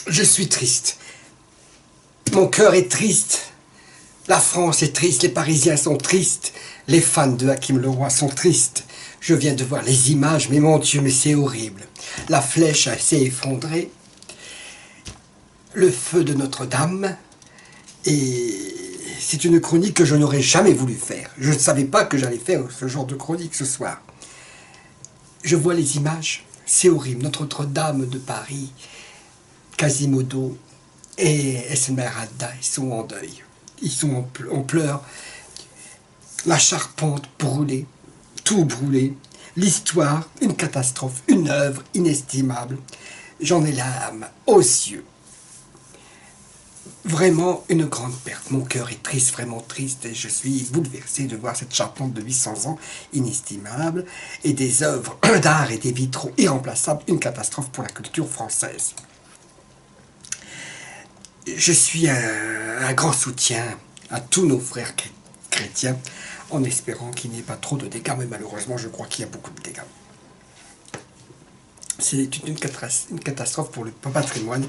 Je suis triste. Mon cœur est triste. La France est triste, les Parisiens sont tristes. Les fans de Hakim Leroy sont tristes. Je viens de voir les images, mais mon Dieu, mais c'est horrible. La flèche s'est effondrée. Le feu de Notre-Dame. Et c'est une chronique que je n'aurais jamais voulu faire. Je ne savais pas que j'allais faire ce genre de chronique ce soir. Je vois les images, c'est horrible. Notre-Dame de Paris, Quasimodo et Esmeralda, ils sont en deuil. Ils sont en pleurs. La charpente brûlée, tout brûlé. L'histoire, une catastrophe, une œuvre inestimable. J'en ai l'âme aux yeux. Vraiment une grande perte. Mon cœur est triste, vraiment triste, et je suis bouleversé de voir cette charpente de 800 ans inestimable et des œuvres d'art et des vitraux irremplaçables, une catastrophe pour la culture française. Je suis un grand soutien à tous nos frères chrétiens, en espérant qu'il n'y ait pas trop de dégâts, mais malheureusement je crois qu'il y a beaucoup de dégâts. C'est une catastrophe pour le patrimoine.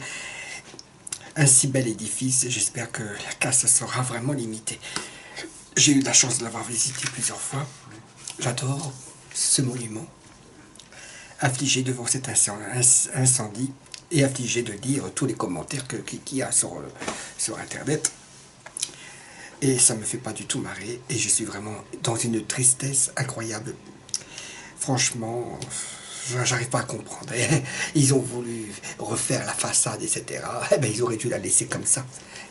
Un si bel édifice, et j'espère que la casse sera vraiment limitée. J'ai eu la chance de l'avoir visité plusieurs fois. J'adore ce monument. Affligé devant cet incendie, et affligé de lire tous les commentaires qu'il y a sur Internet. Et ça ne me fait pas du tout marrer, et je suis vraiment dans une tristesse incroyable. Franchement, j'arrive pas à comprendre. Ils ont voulu refaire la façade, etc. Eh ben, ils auraient dû la laisser comme ça.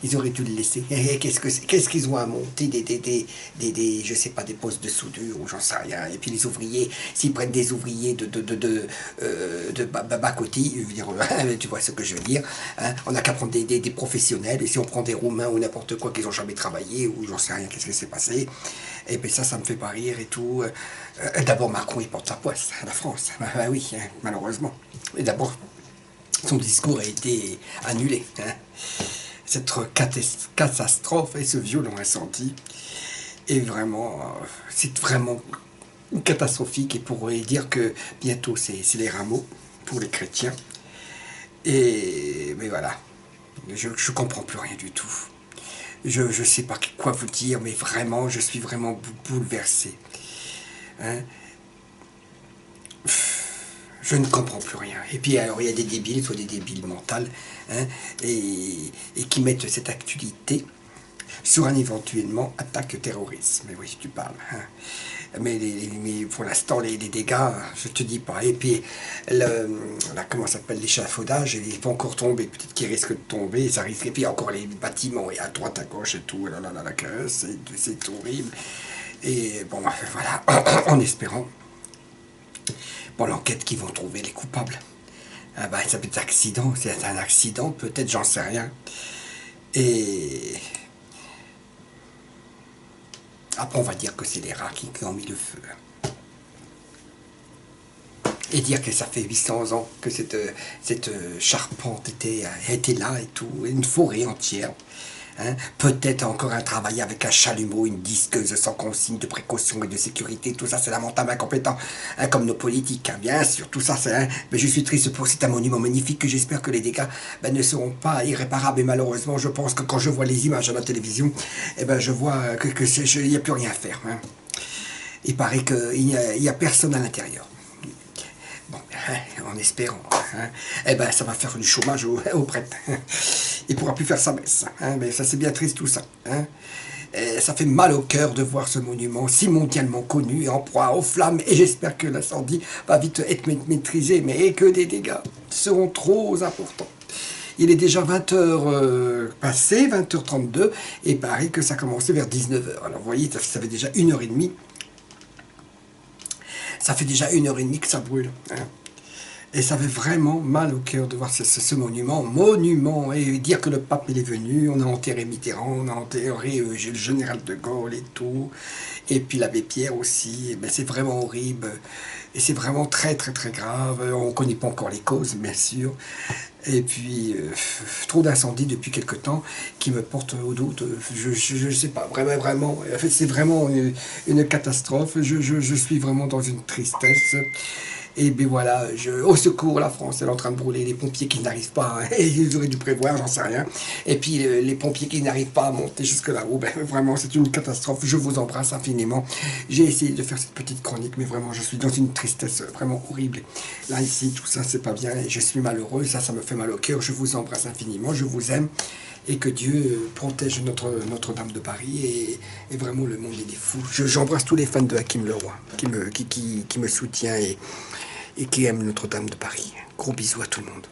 Ils auraient dû le laisser. Qu'est-ce qu'ils ont à monter je sais pas, des postes de soudure ou j'en sais rien. Et puis les ouvriers, s'ils prennent des ouvriers de bas-côté, tu vois ce que je veux dire. Hein, on n'a qu'à prendre des professionnels. Et si on prend des Roumains ou n'importe quoi qui n'ont jamais travaillé ou j'en sais rien, qu'est-ce qui s'est passé. Et bien ça me fait pas rire et tout. D'abord Macron, il porte sa poisse à la France. Bah oui, hein, malheureusement. Et d'abord, son discours a été annulé. Hein. Cette catastrophe et ce violent incendie est vraiment, c'est vraiment catastrophique. Et pourrait dire que bientôt c'est les rameaux pour les chrétiens. Mais voilà, je comprends plus rien du tout. Je ne sais pas quoi vous dire, mais vraiment, je suis vraiment bouleversé. Hein? Je ne comprends plus rien. Et puis alors il y a des débiles, soit des débiles mentales, hein, et qui mettent cette actualité sur un éventuellement attaque terroriste. Mais oui, tu parles. Hein. Mais pour l'instant, les dégâts, je te dis pas. Et puis, comment ça s'appelle, l'échafaudage, il n'est pas encore tombé. Peut-être qu'il risque de tomber, ça risque. Et puis encore les bâtiments, et à droite, à gauche et tout. Là, la caisse, c'est horrible. Et bon, voilà, en espérant, pour l'enquête, qu'ils vont trouver les coupables. Ah bah, ça peut être accident, c'est un accident, peut-être, j'en sais rien. Et après, on va dire que c'est les rats qui ont mis le feu. Et dire que ça fait 800 ans que cette charpente était là et tout, une forêt entière. Hein? Peut-être encore un travail avec un chalumeau, une disqueuse sans consigne de précaution et de sécurité, tout ça c'est lamentable, incompétent, hein, comme nos politiques, hein, bien sûr, tout ça c'est... Hein, mais je suis triste pour c'est un monument magnifique que j'espère que les dégâts ne seront pas irréparables, et malheureusement je pense que quand je vois les images à la télévision, je vois qu'il n'y a plus rien à faire. Hein. Il paraît qu'il n'y a personne à l'intérieur. Bon, en espérant, hein, ça va faire du chômage aux prêtres. Il ne pourra plus faire sa messe. Hein, mais ça, c'est bien triste tout ça. Hein. Ça fait mal au cœur de voir ce monument si mondialement connu et en proie aux flammes. Et j'espère que l'incendie va vite être maîtrisé, mais que des dégâts seront trop importants. Il est déjà 20h passé, 20h32, et pareil que ça a commencé vers 19h. Alors vous voyez, ça fait déjà 1h30. Ça fait déjà 1h30 que ça brûle. Hein. Et ça fait vraiment mal au cœur de voir ce monument, et dire que le pape il est venu, on a enterré Mitterrand, on a enterré le général de Gaulle et tout, et puis l'abbé Pierre aussi, c'est vraiment horrible, et c'est vraiment très très très grave, on ne connaît pas encore les causes bien sûr, et puis trop d'incendies depuis quelque temps qui me portent au doute, je ne sais pas, vraiment, c'est vraiment une catastrophe, je suis vraiment dans une tristesse. Et bien voilà, au secours, la France, elle est en train de brûler, les pompiers qui n'arrivent pas, hein, et ils auraient dû prévoir, j'en sais rien. Et puis les pompiers qui n'arrivent pas à monter jusque là-haut, ben, vraiment c'est une catastrophe, je vous embrasse infiniment. J'ai essayé de faire cette petite chronique, mais vraiment je suis dans une tristesse vraiment horrible. Là ici, tout ça c'est pas bien, et je suis malheureux, ça me fait mal au cœur, je vous embrasse infiniment, je vous aime. Et que Dieu protège Notre-Dame de Paris et vraiment le monde il est fou. J'embrasse tous les fans de Hakim Leroy qui me soutient et qui aime Notre-Dame de Paris. Gros bisous à tout le monde.